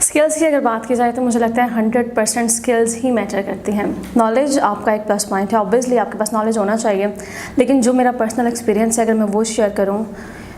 Skills की अगर बात की जाए तो मुझे लगता है 100% स्किल्स ही मैटर करती हैं। नॉलेज आपका एक प्लस पॉइंट है, ऑब्वियसली आपके पास नॉलेज होना चाहिए, लेकिन जो मेरा पर्सनल एक्सपीरियंस है अगर मैं वो शेयर करूँ,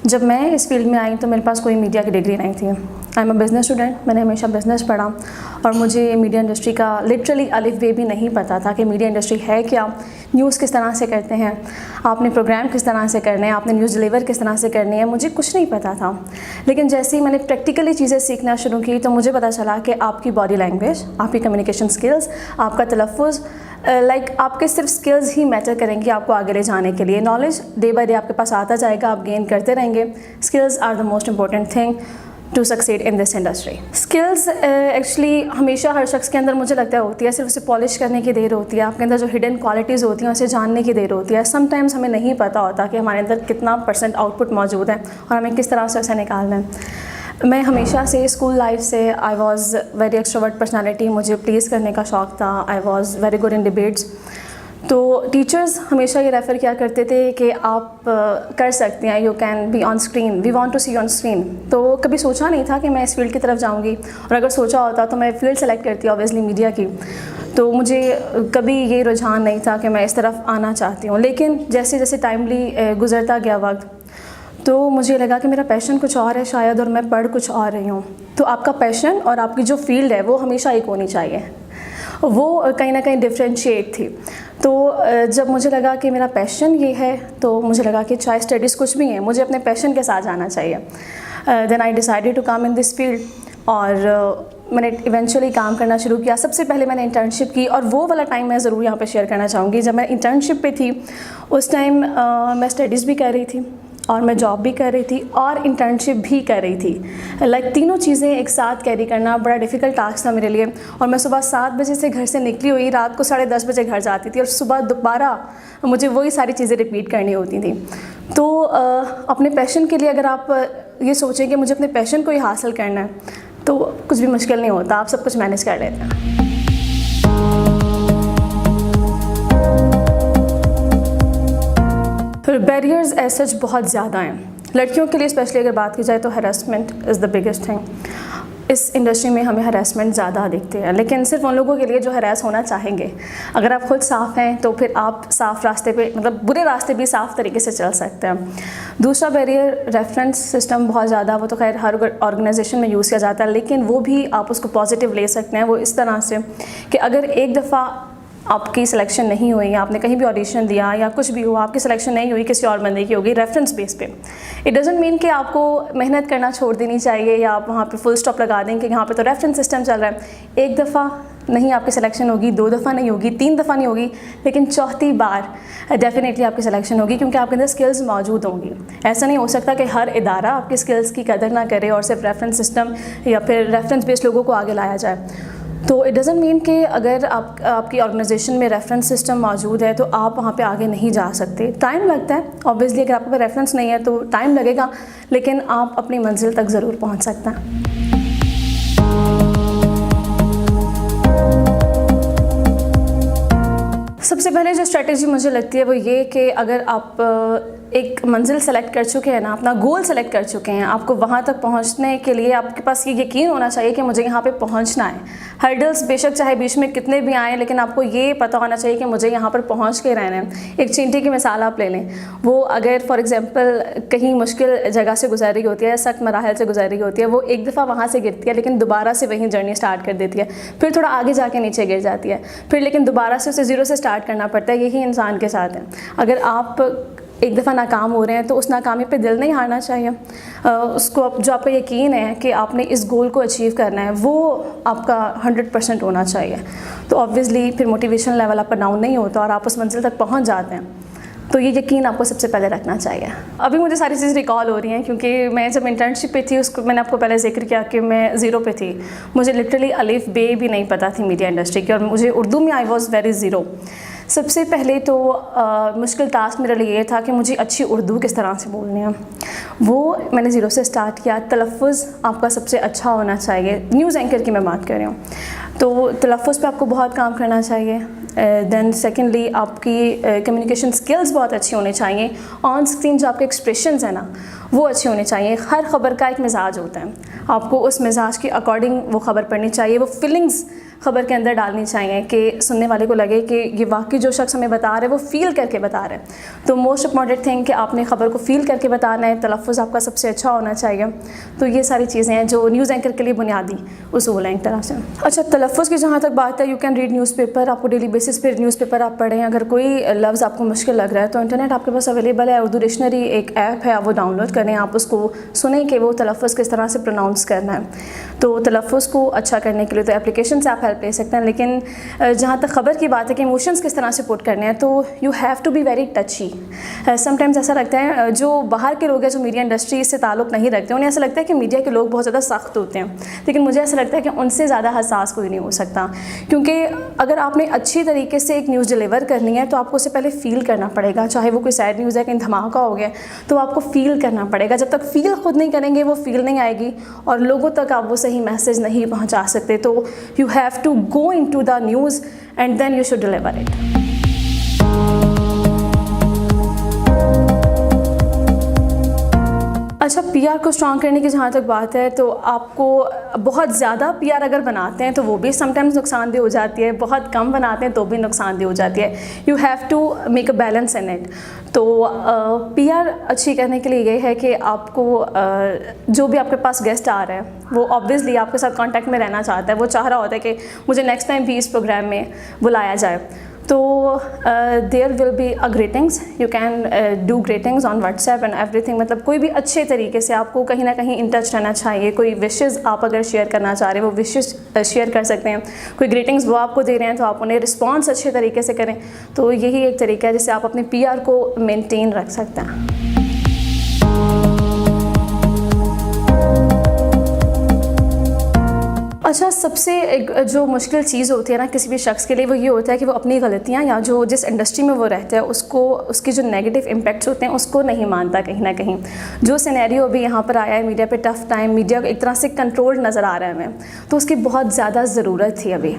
जब मैं इस फील्ड में आई तो मेरे पास कोई मीडिया की डिग्री नहीं थी। I am a business student, मैंने हमेशा बिज़नेस पढ़ा और मुझे मीडिया इंडस्ट्री का लिटरली अलिफ बे भी नहीं पता था कि मीडिया इंडस्ट्री है क्या, न्यूज़ किस तरह से करते हैं, आपने प्रोग्राम किस तरह से करने हैं, आपने न्यूज़ डिलीवर किस तरह से करनी है, मुझे कुछ नहीं पता था। लेकिन जैसे ही मैंने प्रैक्टिकली चीज़ें सीखना शुरू की तो मुझे पता चला कि आपकी बॉडी लैंग्वेज, आपकी कम्युनिकेशन स्किल्स, आपका तलफ़ुज़, आपके सिर्फ स्किल्स ही मैटर करेंगी आपको आगे ले जाने के लिए। नॉलेज डे बाय डे आपके पास आता जाएगा, आप गेन करते रहेंगे। Skills are the most important thing to succeed in this industry. Skills actually हमेशा हर शख्स के अंदर मुझे लगता है होती है, सिर्फ उसे पॉलिश करने की देर होती है, आपके अंदर जो हिडन क्वालिटीज़ होती हैं उसे जानने की देर होती है। समटाइम्स हमें नहीं पता होता कि हमारे अंदर कितना % आउटपुट मौजूद है और हमें किस तरह से उसे निकालना है। मैं हमेशा से स्कूल लाइफ से I was very extrovert personality, मुझे प्लीज़ करने का शौक़ था। I was very good in debates. तो टीचर्स हमेशा ये रेफ़र किया करते थे कि आप कर सकते हैं, you can be on screen, we want to see on screen. तो कभी सोचा नहीं था कि मैं इस फील्ड की तरफ जाऊंगी, और अगर सोचा होता तो मैं फील्ड सेलेक्ट करती ऑब्वियसली मीडिया की। तो मुझे कभी ये रुझान नहीं था कि मैं इस तरफ आना चाहती हूँ। लेकिन जैसे जैसे टाइमली गुजरता गया वक्त, तो मुझे लगा कि मेरा पैशन कुछ और है शायद, और मैं पढ़ कुछ और रही हूँ। तो आपका पैशन और आपकी जो फील्ड है वो हमेशा एक होनी चाहिए, वो कहीं ना कहीं डिफ्रेंशिएट थी। तो जब मुझे लगा कि मेरा पैशन ये है, तो मुझे लगा कि चाहे स्टडीज़ कुछ भी हैं, मुझे अपने पैशन के साथ जाना चाहिए। Then I decided to come in this field, और मैंने इवेंचुअली काम करना शुरू किया। सबसे पहले मैंने इंटर्नशिप की, और वो वाला टाइम मैं ज़रूर यहाँ पे शेयर करना चाहूँगी। जब मैं इंटर्नशिप पे थी उस टाइम मैं स्टडीज़ भी कर रही थी, और मैं जॉब भी कर रही थी, और इंटर्नशिप भी कर रही थी। तीनों चीज़ें एक साथ कैरी करना बड़ा डिफ़िकल्ट टास्क था मेरे लिए। और मैं सुबह 7 बजे से घर से निकली हुई, रात को 10:30 बजे घर जाती थी, और सुबह दोबारा मुझे वही सारी चीज़ें रिपीट करनी होती थी। तो अपने पैशन के लिए अगर आप ये सोचें कि मुझे अपने पैशन को ही हासिल करना है, तो कुछ भी मुश्किल नहीं होता, आप सब कुछ मैनेज कर लेते हैं। फिर बैरियर्स ऐसे सच बहुत ज़्यादा हैं लड़कियों के लिए, स्पेशली अगर बात की जाए तो harassment is the biggest thing. इस इंडस्ट्री में हमें हरासमेंट ज़्यादा दिखते हैं, लेकिन सिर्फ उन लोगों के लिए जो हरास होना चाहेंगे। अगर आप खुद साफ़ हैं तो फिर आप साफ़ रास्ते पे, मतलब बुरे रास्ते भी साफ़ तरीके से चल सकते हैं। दूसरा बैरियर रेफरेंस सिस्टम बहुत ज़्यादा, वो तो खैर हर ऑर्गेनाइजेशन में यूज़ किया जाता है, लेकिन वो भी आप उसको पॉजिटिव ले सकते हैं। वो इस तरह से कि अगर एक दफ़ा आपकी सिलेक्शन नहीं हुई, आपने कहीं भी ऑडिशन दिया या कुछ भी हुआ, आपकी सिलेक्शन नहीं हुई, किसी और बंदे की होगी रेफरेंस बेस पे, इट डजंट मीन कि आपको मेहनत करना छोड़ देनी चाहिए या आप वहाँ पे फुल स्टॉप लगा दें कि यहाँ पे तो रेफरेंस सिस्टम चल रहा है। एक दफ़ा नहीं आपकी सिलेक्शन होगी, 2 दफ़ा नहीं होगी, 3 दफ़ा नहीं होगी, लेकिन चौथी बार डेफिनेटली आपकी सिलेक्शन होगी, क्योंकि आपके अंदर स्किल्स मौजूद होंगी। ऐसा नहीं हो सकता कि हर इदारा आपकी स्किल्स की कदर ना करे और सिर्फ रेफरेंस सिस्टम या फिर रेफरेंस बेस्ड लोगों को आगे लाया जाए। तो इट डज़ंट मीन कि अगर आपकी ऑर्गेनाइजेशन में रेफरेंस सिस्टम मौजूद है तो आप वहाँ पे आगे नहीं जा सकते। टाइम लगता है ऑब्वियसली, अगर आपके पास रेफरेंस नहीं है तो टाइम लगेगा, लेकिन आप अपनी मंजिल तक ज़रूर पहुँच सकते हैं। सबसे पहले जो स्ट्रेटजी मुझे लगती है वो ये कि अगर आप एक मंजिल सेलेक्ट कर चुके हैं ना, अपना गोल सेलेक्ट कर चुके हैं, आपको वहाँ तक पहुँचने के लिए आपके पास ये यकीन होना चाहिए कि मुझे यहाँ पे पहुँचना है। हर्डल्स बेशक चाहे बीच में कितने भी आएँ, लेकिन आपको ये पता होना चाहिए कि मुझे यहाँ पर पहुँच के रहना है। एक चींटी की मिसाल आप ले लें, वो अगर फॉर एग्जांपल कहीं मुश्किल जगह से गुजर रही होती है, सख्त मराहल से गुजर रही होती है, वो एक दफ़ा वहाँ से गिरती है, लेकिन दोबारा से वहीं जर्नी स्टार्ट कर देती है, फिर थोड़ा आगे जाके नीचे गिर जाती है, फिर लेकिन दोबारा से उसे ज़ीरो से स्टार्ट करना पड़ता है। यही इंसान के साथ है। अगर आप एक दफ़ा नाकाम हो रहे हैं तो उस नाकामी पे दिल नहीं हारना चाहिए। उसको जो आपका यकीन है कि आपने इस गोल को अचीव करना है, वो आपका 100% होना चाहिए। तो ऑब्वियसली फिर मोटिवेशन लेवल आपका डाउन नहीं होता और आप उस मंजिल तक पहुंच जाते हैं। तो ये यकीन आपको सबसे पहले रखना चाहिए। अभी मुझे सारी चीज़ रिकॉल हो रही हैं, क्योंकि मैं जब इंटर्नशिप पे थी, उसको मैंने आपको पहले जिक्र किया कि मैं ज़ीरो पे थी। मुझे लिटरली अलिफ बे भी नहीं पता थी मीडिया इंडस्ट्री की, और मुझे उर्दू में आई वॉज़ वेरी ज़ीरो। सबसे पहले तो मुश्किल टास्क मेरे लिए ये था कि मुझे अच्छी उर्दू किस तरह से बोलनी है, वो मैंने ज़ीरो से स्टार्ट किया। तलफ़्फ़ुज़ आपका सबसे अच्छा होना चाहिए, न्यूज़ एंकर की मैं बात कर रही हूँ, तो तलफ़्फ़ुज़ पे आपको बहुत काम करना चाहिए। देन सेकेंडली आपकी कम्युनिकेशन स्किल्स बहुत अच्छी होनी चाहिए। ऑन स्क्रीन जो आपके एक्सप्रेशंस हैं ना, वो अच्छे होने चाहिए। हर ख़बर का एक मिजाज होता है, आपको उस मिजाज के अकॉर्डिंग वो ख़बर पढ़नी चाहिए, वो फीलिंग्स ख़बर के अंदर डालनी चाहिए कि सुनने वाले को लगे कि ये वाकई जो शख्स हमें बता रहा है वो फ़ील करके बता रहा है। तो मोस्ट इम्पॉर्टेंट थिंग कि आपने ख़बर को फ़ील करके बताना है। तलफ़्फ़ुज़ आपका सबसे अच्छा होना चाहिए। तो ये सारी चीज़ें हैं जो न्यूज़ एंकर के लिए बुनियादी उसूल हैं एक तरह से। अच्छा, तलफ़्फ़ुज़ की जहाँ तक बात है, यू कैन रीड न्यूज़पेपर, आपको डेली बेसिस पर न्यूज़पेपर आप पढ़ें। अगर कोई लफ्ज़ आपको मुश्किल लग रहा है तो इंटरनेट आपके पास अवेलेबल है, उर्दू डिक्शनरी एक ऐप है, आप वो डाउनलोड करें, आप उसको सुनें कि वो तलफ़्फ़ुज़ किस तरह से प्रोनाउंस करना है। तो तलफ़्फ़ुज़ को अच्छा करने के लिए तो एप्लीकेशन से आप हेल्प ले सकते हैं, लेकिन जहाँ तक ख़बर की बात है कि इमोशंस किस तरह से पुट करने हैं, तो you have to be very touchy. Sometimes ऐसा लगता है जो बाहर के लोग हैं, जो मीडिया इंडस्ट्री से ताल्लुक़ नहीं रखते, उन्हें ऐसा लगता है कि मीडिया के लोग बहुत ज़्यादा सख्त होते हैं, लेकिन मुझे ऐसा लगता है कि उनसे ज़्यादा हसास कोई नहीं हो सकता। क्योंकि अगर आपने अच्छी तरीके से एक न्यूज़ डिलीवर करनी है तो आपको उससे पहले फ़ील करना पड़ेगा। चाहे वो कोई सैड न्यूज़ है, कहीं धमाका हो गया, तो आपको फ़ील करना पड़ेगा। जब तक फ़ील खुद नहीं करेंगे वो फ़ील नहीं आएगी और लोगों तक आप वो सही मैसेज नहीं पहुंचा सकते। तो you have to go into the news and then you should deliver it. अच्छा, पीआर को स्ट्रॉन्ग करने की जहाँ तक बात है, तो आपको बहुत ज़्यादा पीआर अगर बनाते हैं तो वो भी समटाइम्स नुकसानदेह हो जाती है, बहुत कम बनाते हैं तो भी नुकसानदेह हो जाती है। You have to make a balance in it. तो पीआर अच्छी करने के लिए ये है कि आपको जो भी आपके पास गेस्ट आ रहा है वो ऑब्वियसली आपके साथ कांटेक्ट में रहना चाहता है, वो चाह रहा होता है कि मुझे नेक्स्ट टाइम भी इस प्रोग्राम में बुलाया जाए। तो there will be a greetings, you can do greetings on WhatsApp and everything. मतलब कोई भी अच्छे तरीके से आपको कहीं ना कहीं इन टच रहना चाहिए। कोई विशेज़ आप अगर शेयर करना चाह रहे हैं वो विशेज़ शेयर कर सकते हैं। कोई ग्रीटिंग्स वो आपको दे रहे हैं तो आप उन्हें रिस्पॉन्स अच्छे तरीके से करें। तो यही एक तरीका है जिससे आप अपने पीआर को मेनटेन रख सकते हैं। अच्छा, सबसे एक जो मुश्किल चीज़ होती है ना किसी भी शख्स के लिए, वो ये होता है कि वो अपनी गलतियाँ या जो जिस इंडस्ट्री में वो रहता है उसको, उसके जो नेगेटिव इम्पैक्ट्स होते हैं उसको नहीं मानता कहीं ना कहीं। जो सिनेरियो अभी यहाँ पर आया है, मीडिया पे टफ़ टाइम, मीडिया एक तरह से कंट्रोल नज़र आ रहा है हमें, तो उसकी बहुत ज़्यादा ज़रूरत थी। अभी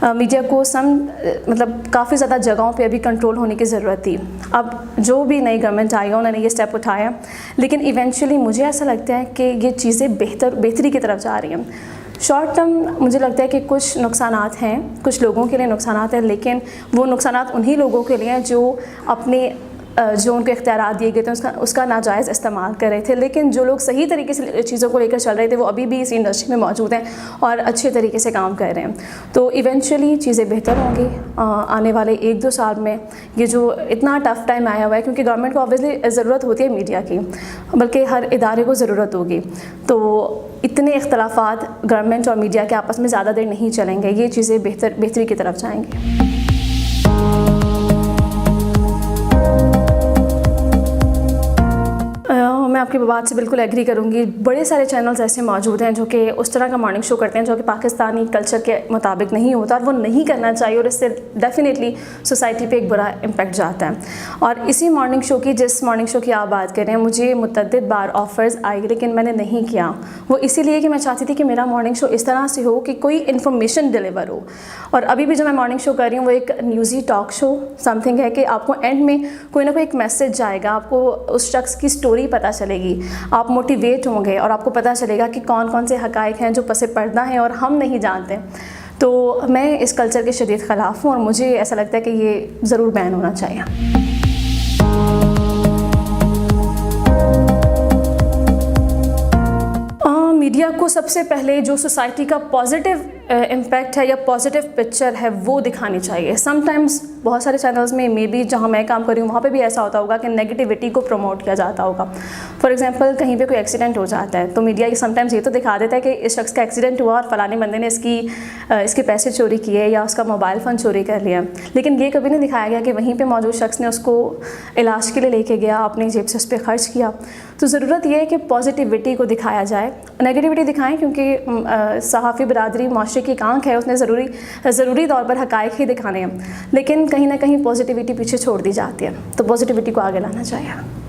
मीडिया को मतलब काफ़ी ज़्यादा जगहों पर अभी कंट्रोल होने की ज़रूरत थी। अब जो भी नई गवर्नमेंट आई है उन्होंने ये स्टेप उठाया, लेकिन इवेंचुअली मुझे ऐसा लगता है कि ये चीज़ें बेहतरी की तरफ जा रही हैं। शॉर्ट टर्म मुझे लगता है कि कुछ नुकसानात हैं, कुछ लोगों के लिए नुकसानात हैं, लेकिन वो नुकसानात उन्हीं लोगों के लिए हैं जो अपने जो उनको इख्तियारात दिए गए थे उसका नाजायज़ इस्तेमाल कर रहे थे। लेकिन जो लोग सही तरीके से चीज़ों को लेकर चल रहे थे वो अभी भी इस इंडस्ट्री में मौजूद हैं और अच्छे तरीके से काम कर रहे हैं। तो इवेंचुअली चीज़ें बेहतर होंगी आने वाले 1-2 साल में। ये जो इतना टफ़ टाइम आया हुआ है, क्योंकि गवर्नमेंट को ऑब्वियसली ज़रूरत होती है मीडिया की, बल्कि हर इदारे को ज़रूरत होगी। तो इतने इख्तलाफात गवर्नमेंट और मीडिया के आपस में ज़्यादा देर नहीं चलेंगे, ये चीज़ें बेहतरी की तरफ जाएंगी। मैं आपकी बात से बिल्कुल एग्री करूँगी। बड़े सारे चैनल्स ऐसे मौजूद हैं जो कि उस तरह का मॉर्निंग शो करते हैं जो कि पाकिस्तानी कल्चर के मुताबिक नहीं होता, और वो नहीं करना चाहिए, और इससे डेफिनेटली सोसाइटी पे एक बुरा इम्पैक्ट जाता है। और इसी मॉर्निंग शो की, जिस मॉर्निंग शो की आप बात कर रहे हैं, मुझे मुतअद्दिद बार ऑफ़र्स आई, लेकिन मैंने नहीं किया। वो इसीलिए कि मैं चाहती थी कि मेरा मॉर्निंग शो इस तरह से हो कि कोई इन्फॉर्मेशन डिलीवर हो। और अभी भी जो मैं मॉर्निंग शो कर रही हूँ वो एक न्यूज़ी टॉक शो समथिंग है कि आपको एंड में कोई ना कोई एक मैसेज जाएगा, आपको उस शख्स की स्टोरी पता चलेगी, आप मोटिवेट होंगे और आपको पता चलेगा कि कौन कौन से हक़ाइक़ हैं जो पसे पर्दा हैं और हम नहीं जानते। तो मैं इस कल्चर के शदीद ख़िलाफ़ हूँ और मुझे ऐसा लगता है कि ये ज़रूर बैन होना चाहिए। मीडिया को सबसे पहले जो सोसाइटी का पॉजिटिव इम्पैक्ट है या पॉजिटिव पिक्चर है वो दिखानी चाहिए। समटाइम्स बहुत सारे चैनल्स में, मे बी जहाँ मैं काम कर रही हूँ वहाँ पे भी ऐसा होता होगा कि नेगेटिविटी को प्रमोट किया जाता होगा। फॉर एग्जांपल, कहीं पे कोई एक्सीडेंट हो जाता है तो मीडिया समटाइम्स ये तो दिखा देता है कि इस शख्स का एक्सीडेंट हुआ और फलाने बंदे ने इसके पैसे चोरी किए या उसका मोबाइल फ़ोन चोरी कर लिया, लेकिन ये कभी नहीं दिखाया गया कि वहीं पर मौजूद शख्स ने उसको इलाज के लिए लेके गया, अपनी जेब से उस पर खर्च किया। तो ज़रूरत यह है कि पॉजिटिविटी को दिखाया जाए, नेगेटिविटी दिखाएं, क्योंकि सहाफ़ी बरादरी माशरे की एक आंख है, उसने ज़रूरी तौर पर हक़ाइक़ ही दिखाने हैं। लेकिन कहीं ना कहीं पॉजिटिविटी पीछे छोड़ दी जाती है, तो पॉजिटिविटी को आगे लाना चाहिए।